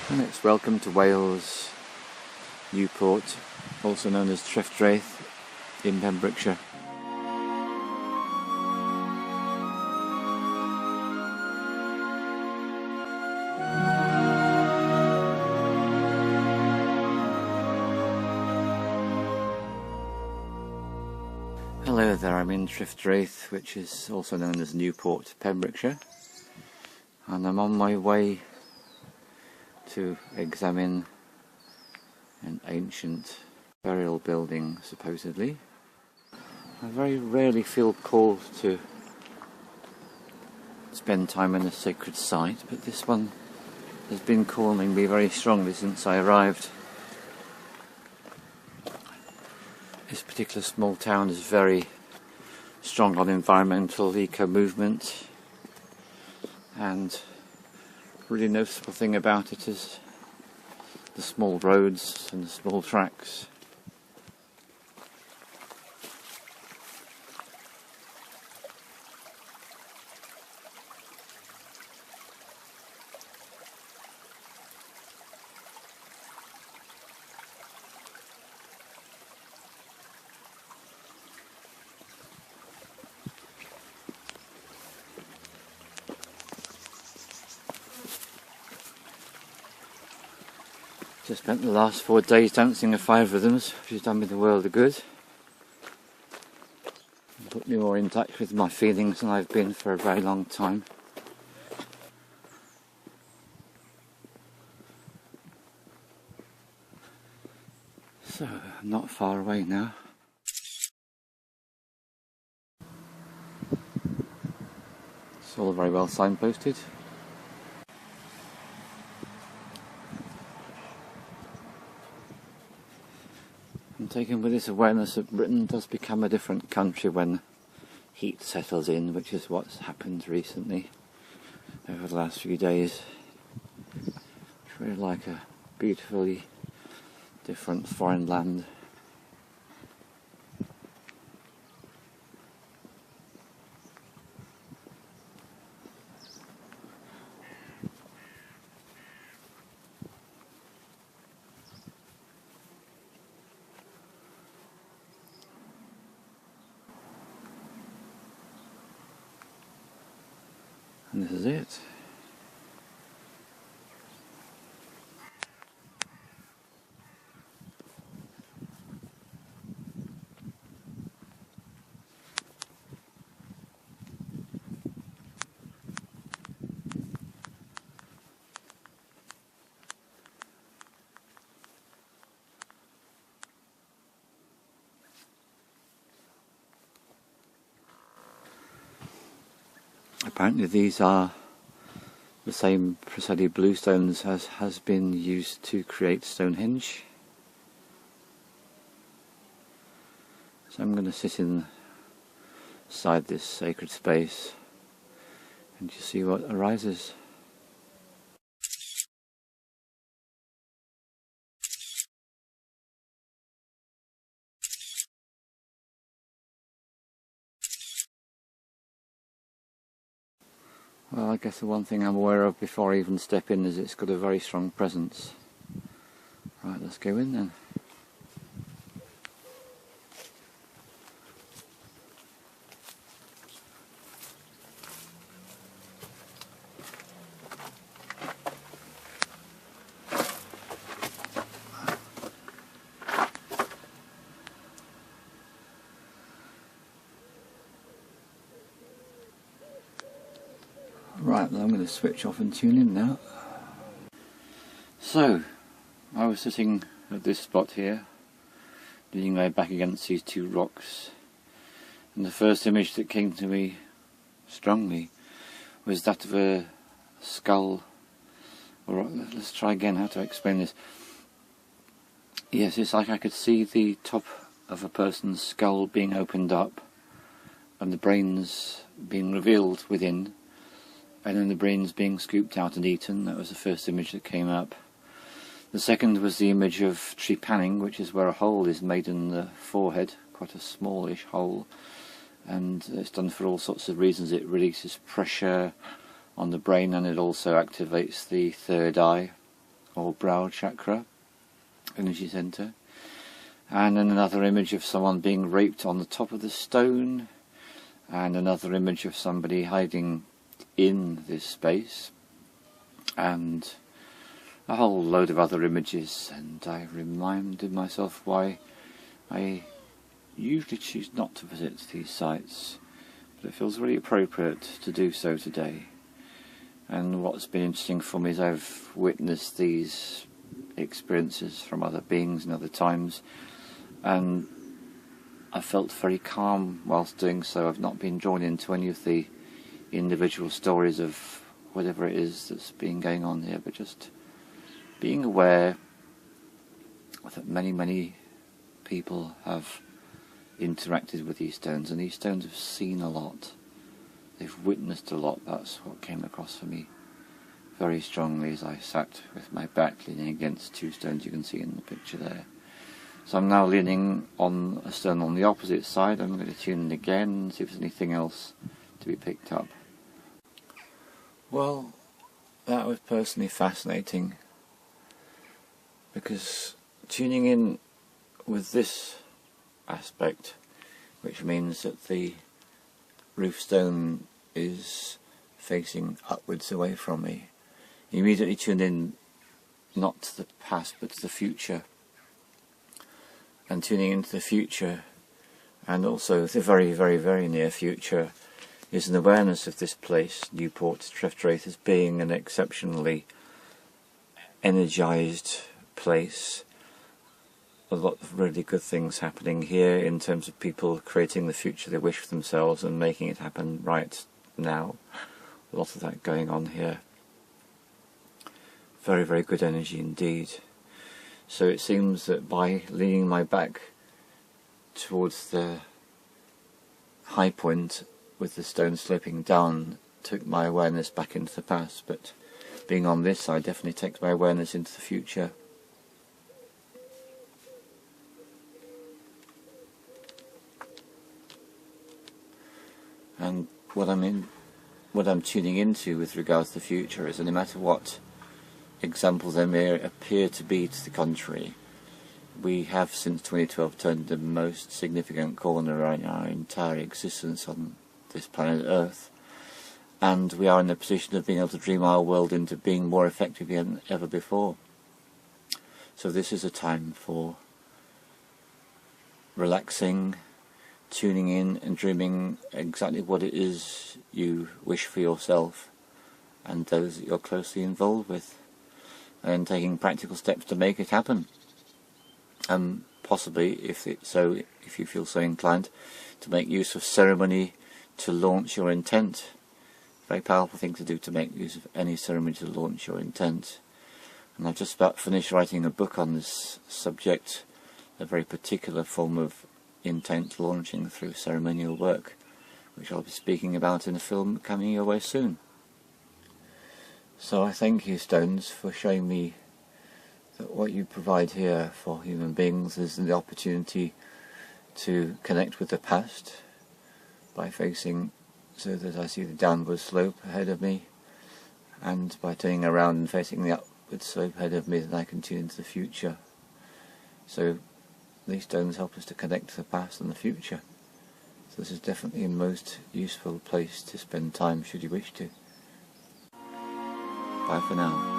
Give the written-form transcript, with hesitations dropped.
And it's welcome to Wales, Newport, also known as Trefdraeth in Pembrokeshire. Hello there, I'm in Trefdraeth, which is also known as Newport, Pembrokeshire, and I'm on my way to examine an ancient burial building, supposedly. I very rarely feel called to spend time in a sacred site, but this one has been calling me very strongly since I arrived. This particular small town is very strong on environmental eco-movement, and really noticeable thing about it is the small roads and the small tracks. Just spent the last 4 days dancing the 5 rhythms, which has done me the world of good. Put me more in touch with my feelings than I've been for a very long time. So, I'm not far away now. It's all very well signposted. I'm taken with this awareness that Britain does become a different country when heat settles in, which is what's happened recently over the last few days. It's really like a beautifully different foreign land. And this is it. Apparently these are the same Preseli bluestones as has been used to create Stonehenge. So I'm going to sit inside this sacred space and just see what arises. Well, I guess the one thing I'm aware of before I even step in is it's got a very strong presence. Right, let's go in then. Right, well, I'm going to switch off and tune in now. So, I was sitting at this spot here, leaning my back against these 2 rocks, and the first image that came to me strongly was that of a skull. Or let's try again how to explain this. Yes, it's like I could see the top of a person's skull being opened up and the brains being revealed within, and then the brains being scooped out and eaten. That was the first image that came up. The second was the image of trepanning, which is where a hole is made in the forehead, quite a smallish hole, and it's done for all sorts of reasons. It releases pressure on the brain and it also activates the third eye or brow chakra, energy centre. And then another image of someone being raped on the top of the stone, and another image of somebody hiding in this space, and a whole load of other images. And I reminded myself why I usually choose not to visit these sites, but it feels really appropriate to do so today. And what's been interesting for me is I've witnessed these experiences from other beings in other times, and I felt very calm whilst doing so. I've not been drawn into any of the individual stories of whatever it is that's been going on here, but just being aware that many people have interacted with these stones, and these stones have seen a lot. They've witnessed a lot. That's what came across for me very strongly as I sat with my back leaning against two stones you can see in the picture there. So I'm now leaning on a stone on the opposite side. I'm going to tune in again and see if there's anything else to be picked up. Well, that was personally fascinating, because tuning in with this aspect, which means that the roof stone is facing upwards away from me, immediately tuned in not to the past but to the future. And tuning into the future, and also the very near future, is an awareness of this place, Newport, Trefdraeth, as being an exceptionally energised place. A lot of really good things happening here in terms of people creating the future they wish for themselves and making it happen right now. A lot of that going on here. Very good energy indeed. So it seems that by leaning my back towards the high point with the stone sloping down took my awareness back into the past, but being on this side definitely takes my awareness into the future. And what I'm tuning into with regards to the future is that no matter what examples there may appear to be to the contrary, we have since 2012 turned the most significant corner in our entire existence on this planet Earth, and we are in a position of being able to dream our world into being more effective than ever before. So this is a time for relaxing, tuning in and dreaming exactly what it is you wish for yourself and those that you're closely involved with, and taking practical steps to make it happen. And possibly, if you feel so inclined, to make use of ceremony to launch your intent. Very powerful thing to do, to make use of any ceremony to launch your intent. And I've just about finished writing a book on this subject, a very particular form of intent launching through ceremonial work, which I'll be speaking about in a film coming your way soon. So I thank you, stones, for showing me that what you provide here for human beings is the opportunity to connect with the past by facing so that I see the downward slope ahead of me, and by turning around and facing the upward slope ahead of me, that I can tune into the future. So these stones help us to connect to the past and the future. So this is definitely a most useful place to spend time should you wish to. Bye for now.